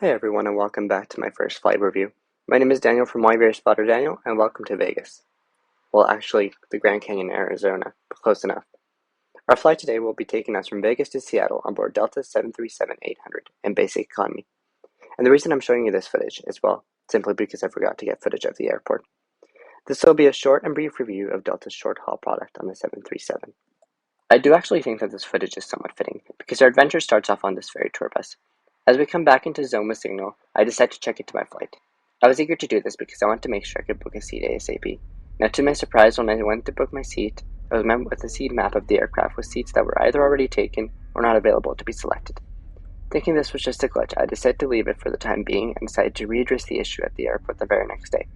Hey everyone, and welcome back to my first flight review. My name is Daniel from Why Very Spotter Daniel, and welcome to Vegas. Well, actually, the Grand Canyon, Arizona, but close enough. Our flight today will be taking us from Vegas to Seattle on board Delta 737-800 in basic economy. And the reason I'm showing you this footage is, well, simply because I forgot to get footage of the airport. This will be a short and brief review of Delta's short-haul product on the 737. I do actually think that this footage is somewhat fitting, because our adventure starts off on this very tour bus. As we come back into zone with signal, I decide to check into my flight. I was eager to do this because I wanted to make sure I could book a seat ASAP. Now, to my surprise, when I went to book my seat, I was met with a seat map of the aircraft with seats that were either already taken or not available to be selected. Thinking this was just a glitch, I decided to leave it for the time being and decided to readdress the issue at the airport the very next day.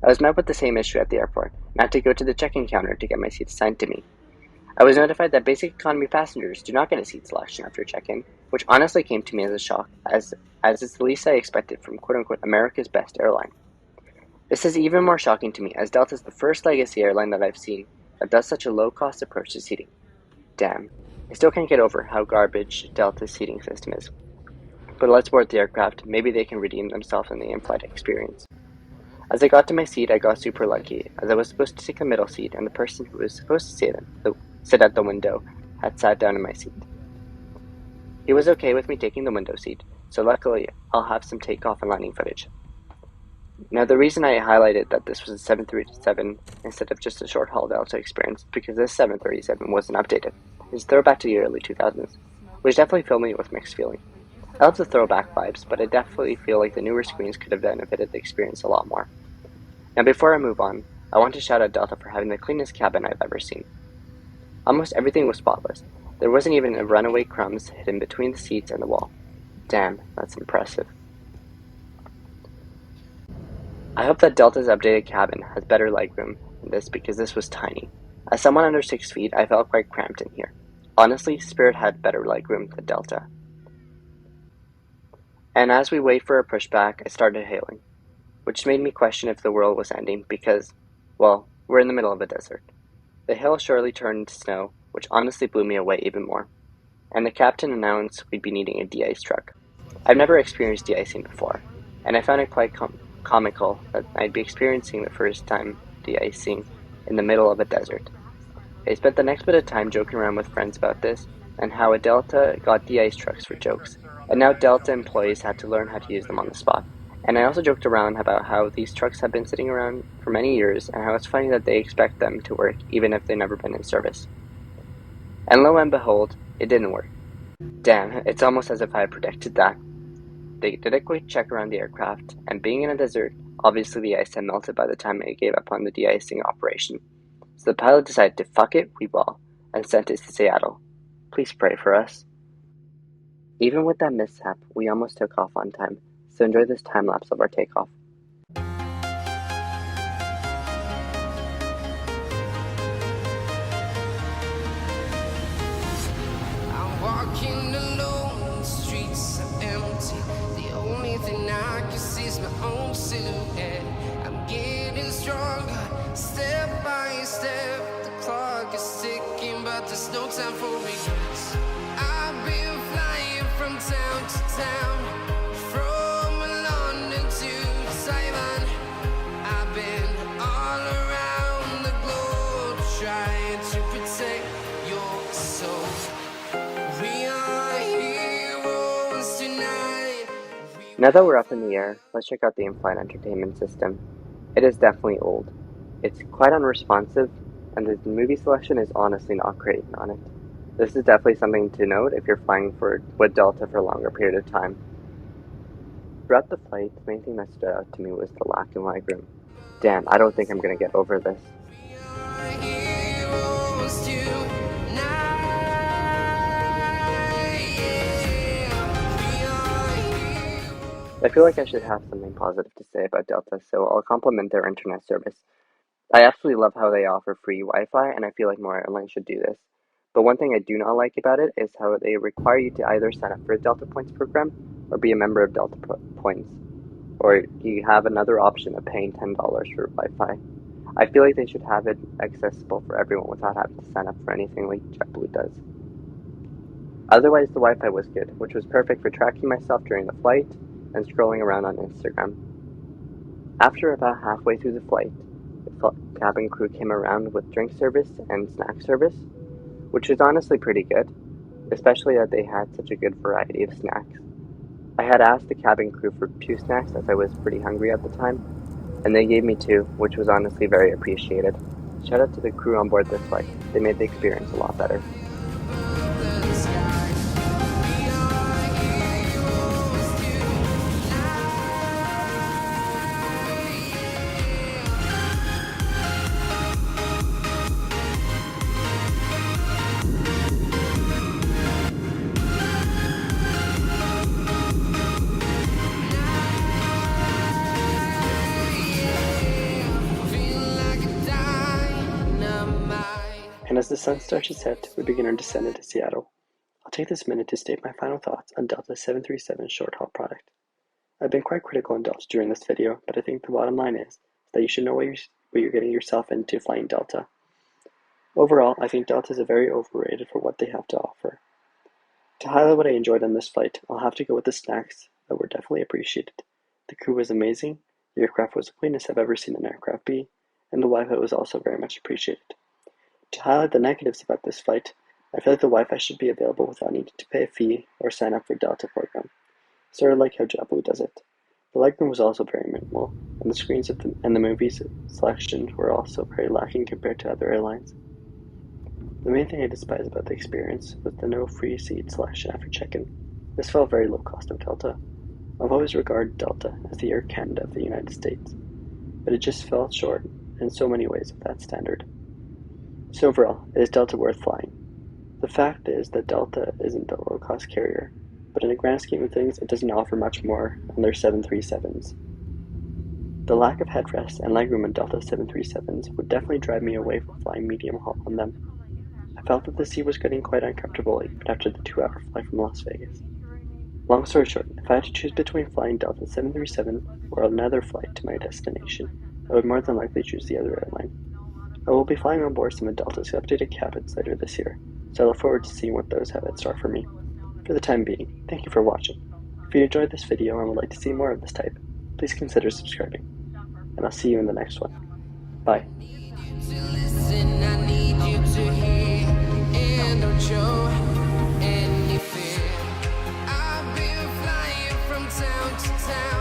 I was met with the same issue at the airport and had to go to the check-in counter to get my seat assigned to me. I was notified that basic economy passengers do not get a seat selection after check-in, which honestly came to me as a shock, as it's the least I expected from quote-unquote America's best airline. This is even more shocking to me, as Delta is the first legacy airline that I've seen that does such a low-cost approach to seating. Damn, I still can't get over how garbage Delta's seating system is. But let's board the aircraft, maybe they can redeem themselves in the in-flight experience. As I got to my seat, I got super lucky, as I was supposed to take the middle seat, and the person who was supposed to sit at the window had sat down in my seat. He was okay with me taking the window seat, so luckily I'll have some takeoff and landing footage. Now, the reason I highlighted that this was a 737 instead of just a short-haul Delta experience is because this 737 wasn't updated. It's a throwback to the early 2000s, which definitely filled me with mixed feelings. I love the throwback vibes, but I definitely feel like the newer screens could have benefited the experience a lot more. Now, before I move on, I want to shout out Delta for having the cleanest cabin I've ever seen. Almost everything was spotless. There wasn't even a runaway crumbs hidden between the seats and the wall. Damn, that's impressive. I hope that Delta's updated cabin has better legroom than this because this was tiny. As someone under 6 feet, I felt quite cramped in here. Honestly, Spirit had better legroom than Delta. And as we wait for a pushback, I started hailing, which made me question if the world was ending because, well, we're in the middle of a desert. The hail surely turned into snow, which honestly blew me away even more, and the captain announced we'd be needing a de-ice truck. I've never experienced de-icing before, and I found it quite comical that I'd be experiencing the first time de-icing in the middle of a desert. I spent the next bit of time joking around with friends about this, and how a Delta got de-ice trucks for jokes, and now Delta employees had to learn how to use them on the spot. And I also joked around about how these trucks have been sitting around for many years, and how it's funny that they expect them to work even if they've never been in service. And lo and behold, it didn't work. Damn, it's almost as if I had predicted that. They did a quick check around the aircraft, and being in a desert, obviously the ice had melted by the time I gave up on the de-icing operation. So the pilot decided to fuck it, we ball, and sent us to Seattle. Please pray for us. Even with that mishap, we almost took off on time, so enjoy this time lapse of our takeoff. I'm walking alone, the streets are empty. The only thing I can see is my own silhouette. I'm getting stronger, step by step. The clock is ticking, but there's no time for regrets. I've been flying from town to town, from London to Taiwan. I've been all around the globe trying to protect your soul. Now that we're up in the air, let's check out the in-flight entertainment system. It is definitely old. It's quite unresponsive, and the movie selection is honestly not great on it. This is definitely something to note if you're flying with Delta for a longer period of time. Throughout the flight, the main thing that stood out to me was the lack of legroom. Damn, I don't think I'm gonna get over this. I feel like I should have something positive to say about Delta, so I'll compliment their internet service. I absolutely love how they offer free Wi-Fi, and I feel like more airlines should do this. But one thing I do not like about it is how they require you to either sign up for a Delta Points program or be a member of Delta Points, or you have another option of paying $10 for Wi-Fi. I feel like they should have it accessible for everyone without having to sign up for anything like JetBlue does. Otherwise, the Wi-Fi was good, which was perfect for tracking myself during the flight and scrolling around on Instagram. After about halfway through the flight, the cabin crew came around with drink service and snack service, which was honestly pretty good, especially that they had such a good variety of snacks. I had asked the cabin crew for 2 snacks as I was pretty hungry at the time, and they gave me 2, which was honestly very appreciated. Shout out to the crew on board this flight. They made the experience a lot better. the sky. We are heroes tonight. Feel like a dynamite. And as the sun starts to set, we begin our descent into Seattle. I'll take this minute to state my final thoughts on Delta's 737 short-haul product. I've been quite critical on Delta during this video, but I think the bottom line is that you should know what you're getting yourself into flying Delta. Overall, I think Delta is very overrated for what they have to offer. To highlight what I enjoyed on this flight, I'll have to go with the snacks that were definitely appreciated. The crew was amazing, the aircraft was the cleanest I've ever seen an aircraft be, and the Wi-Fi was also very much appreciated. To highlight the negatives about this flight, I feel like the Wi-Fi should be available without needing to pay a fee or sign up for Delta program, sort of like how JetBlue does it. The legroom was also very minimal, and the screens and the movies selection were also very lacking compared to other airlines. The main thing I despise about the experience was the no free seat selection after check-in. This felt very low cost of Delta. I've always regarded Delta as the Air Canada of the United States, but it just fell short in so many ways of that standard. So overall, is Delta worth flying? The fact is that Delta isn't a low-cost carrier, but in the grand scheme of things, it doesn't offer much more on their 737s. The lack of headrest and legroom in Delta 737s would definitely drive me away from flying medium haul on them. I felt that the seat was getting quite uncomfortable even after the 2-hour flight from Las Vegas. Long story short, if I had to choose between flying Delta 737 or another flight to my destination, I would more than likely choose the other airline. I will be flying on board some of Delta's updated cabins later this year, so I look forward to seeing what those have in store for me. For the time being, thank you for watching. If you enjoyed this video and would like to see more of this type, please consider subscribing, and I'll see you in the next one. Bye. To listen, I need you to hear, and don't show any fear. I've been flying from town to town.